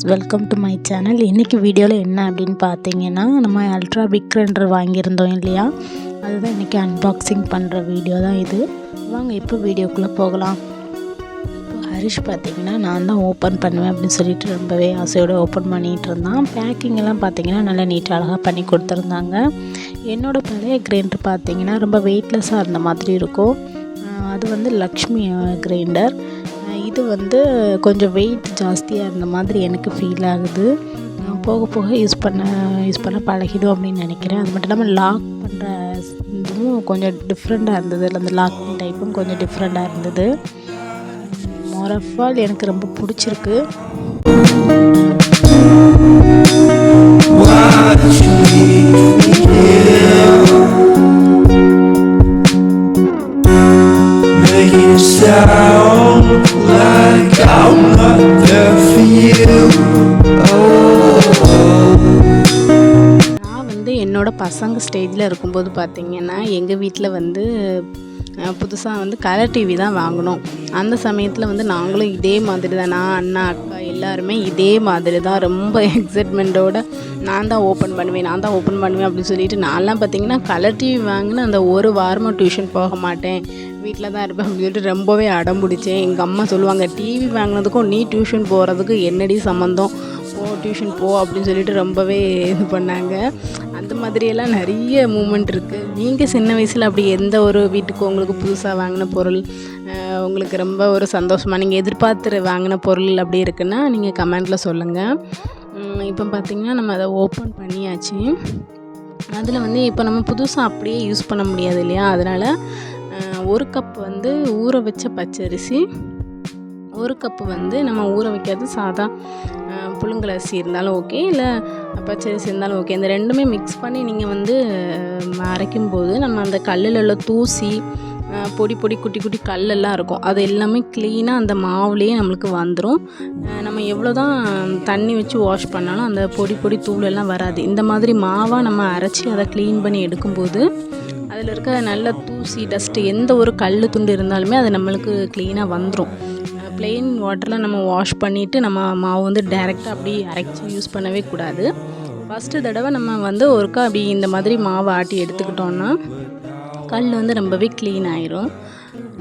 Friends, welcome to my channel. இன்றைக்கி வீடியோவில் என்ன அப்படின்னு பார்த்தீங்கன்னா, நம்ம அல்ட்ரா பிக் கிரைண்டர் வாங்கியிருந்தோம் இல்லையா, அதுதான் இன்றைக்கி அன்பாக்சிங் பண்ணுற வீடியோ தான் இது. வாங்க இப்போ வீடியோக்குள்ளே போகலாம். இப்போ ஹரிஷ் பார்த்திங்கன்னா நான் தான் ஓப்பன் பண்ணுவேன் அப்படின்னு சொல்லிட்டு ரொம்பவே ஆசையோடு ஓப்பன் பண்ணிகிட்டு இருந்தான். பேக்கிங்கெல்லாம் பார்த்திங்கன்னா நல்லா நீட்டாக அழகாக பண்ணி கொடுத்துருந்தாங்க. என்னோடய பழைய கிரைண்டர் பார்த்திங்கன்னா ரொம்ப வெயிட்லெஸ்ஸாக இருந்த மாதிரி இருக்கும். அது வந்து லக்ஷ்மி கிரைண்டர். இது வந்து கொஞ்சம் வெயிட் ஜாஸ்தியாக இருந்த மாதிரி எனக்கு ஃபீல் ஆகுது. போக போக யூஸ் பண்ண பழகிடும் அப்படின்னு நினைக்கிறேன். அது மட்டும் இல்லாமல் லாக் பண்ணுற இதுவும் கொஞ்சம் டிஃப்ரெண்ட்டாக இருந்தது. அந்த லாக்கிங் டைப்பும் கொஞ்சம் டிஃப்ரெண்ட்டாக இருந்தது. மோர் ஆஃப் ஆல் எனக்கு ரொம்ப பிடிச்சிருக்கு. நான் வந்து என்னோடய பசங்க ஸ்டேஜில் இருக்கும்போது பார்த்திங்கன்னா எங்கள் வீட்டில் வந்து புதுசாக வந்து கலர் டிவி தான் வாங்கினோம். அந்த சமயத்தில் வந்து நாங்களும் இதே மாதிரி தான், நான் அண்ணா அக்கா எல்லாருமே இதே மாதிரி தான் ரொம்ப எக்ஸைட்மெண்ட்டோடு நான் தான் ஓப்பன் பண்ணுவேன் அப்படின்னு சொல்லிட்டு நான்லாம் பார்த்திங்கன்னா கலர் டிவி வாங்கினா அந்த ஒரு வாரமாக டியூஷன் போக மாட்டேன், வீட்டில் தான் இருப்பேன் அப்படின்னு சொல்லிட்டு ரொம்பவே அடம் பிடிச்சேன். எங்கள் அம்மா சொல்லுவாங்க, டிவி வாங்கினதுக்கும் நீ டியூஷன் போகிறதுக்கு என்னடி சம்மந்தம், டியூஷன் போ அப்படின்னு சொல்லிட்டு ரொம்பவே இது பண்ணாங்க. அந்த மாதிரியெல்லாம் நிறைய மூமெண்ட் இருக்குது. நீங்கள் சின்ன வயசில் அப்படி எந்த ஒரு வீட்டுக்கு உங்களுக்கு புதுசாக வாங்கின பொருள் உங்களுக்கு ரொம்ப ஒரு சந்தோஷமாக நீங்கள் எதிர்பார்த்து வாங்கின பொருள் அப்படி இருக்குன்னா நீங்கள் கமெண்ட்டில் சொல்லுங்கள். இப்போ பார்த்திங்கன்னா நம்ம அதை ஓப்பன் பண்ணியாச்சு. அதில் வந்து இப்போ நம்ம புதுசாக அப்படியே யூஸ் பண்ண முடியாது இல்லையா, அதனால் ஒரு கப் வந்து ஊற வச்ச பச்சரிசி, ஒரு கப்பு வந்து நம்ம ஊற வைக்காது சாதா புழுங்கல் அரிசி இருந்தாலும் ஓகே, இல்லை பச்சரிசி இருந்தாலும் ஓகே. இந்த ரெண்டுமே மிக்ஸ் பண்ணி நீங்கள் வந்து அரைக்கும்போது நம்ம அந்த கல்லில் உள்ள தூசி பொடி குட்டி குட்டி கல்லெல்லாம் இருக்கும், அது எல்லாமே க்ளீனாக அந்த மாவுலேயே நம்மளுக்கு வந்துடும். நம்ம எவ்வளோ தான் தண்ணி வச்சு வாஷ் பண்ணாலும் அந்த பொடி தூளெல்லாம் வராது. இந்த மாதிரி மாவாக நம்ம அரைச்சி அதை க்ளீன் பண்ணி எடுக்கும்போது அதில் இருக்க நல்ல தூசி டஸ்ட்டு எந்த ஒரு கல் துண்டு இருந்தாலுமே அது நம்மளுக்கு க்ளீனாக வந்துடும். ப்ளெயின் வாட்டரில் நம்ம வாஷ் பண்ணிவிட்டு நம்ம மாவு வந்து டைரெக்டாக அப்படி அரைச்சி யூஸ் பண்ணவே கூடாது. ஃபஸ்ட்டு தடவை நம்ம வந்து ஒருக்கா அப்படி இந்த மாதிரி மாவை ஆட்டி எடுத்துக்கிட்டோன்னா கல் வந்து ரொம்பவே க்ளீன் ஆயிரும்.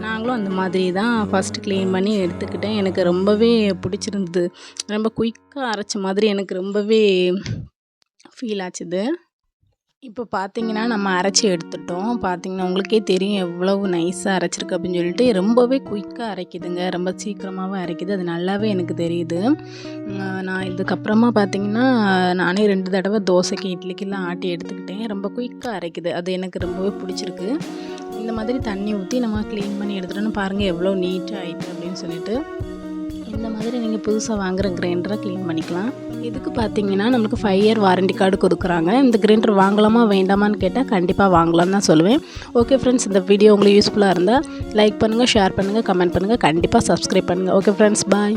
நாங்களும் அந்த மாதிரி தான் ஃபஸ்ட்டு க்ளீன் பண்ணி எடுத்துக்கிட்டேன். எனக்கு ரொம்பவே பிடிச்சிருந்தது. ரொம்ப குயிக்காக அரைச்ச மாதிரி எனக்கு ரொம்பவே ஃபீல் ஆச்சுது. இப்போ பார்த்திங்கன்னா நம்ம அரைச்சி எடுத்துட்டோம். பார்த்திங்கன்னா உங்களுக்கே தெரியும் எவ்வளவு நைஸாக அரைச்சிருக்கு அப்படின்னு சொல்லிட்டு. ரொம்பவே குயிக்காக அரைக்குதுங்க, ரொம்ப சீக்கிரமாகவே அரைக்குது. அது நல்லாவே எனக்கு தெரியுது. நான் இதுக்கப்புறமா பார்த்திங்கன்னா நானே 2 தடவை தோசைக்கு இட்லிக்கெல்லாம் ஆட்டி எடுத்துக்கிட்டேன். ரொம்ப குயிக்காக அரைக்குது, அது எனக்கு ரொம்பவே பிடிச்சிருக்கு. இந்த மாதிரி தண்ணி ஊற்றி நம்ம க்ளீன் பண்ணி எடுத்துட்டோன்னு பாருங்கள் எவ்வளோ நீட்டாக ஆகிட்டு அப்படின்னு சொல்லிட்டு. இந்த மாதிரி நீங்கள் புதுசாக வாங்குகிற கிரைண்டரை க்ளீன் பண்ணிக்கலாம். இதுக்கு பார்த்தீங்கன்னா நம்மளுக்கு 5 இயர் வாரண்டி கார்டு கொடுக்குறாங்க. இந்த கிரைண்டர் வாங்கலாமா வேண்டாமான்னு கேட்டால் கண்டிப்பாக வாங்கலாம்னு தான் சொல்லுவேன். ஓகே ஃப்ரெண்ட்ஸ், இந்த வீடியோ உங்களுக்கு யூஸ்ஃபுல்லாக இருந்தால் லைக் பண்ணுங்கள், ஷேர் பண்ணுங்கள், கமெண்ட் பண்ணுங்கள், கண்டிப்பாக சப்ஸ்கிரைப் பண்ணுங்கள். ஓகே ஃப்ரெண்ட்ஸ், பாய்.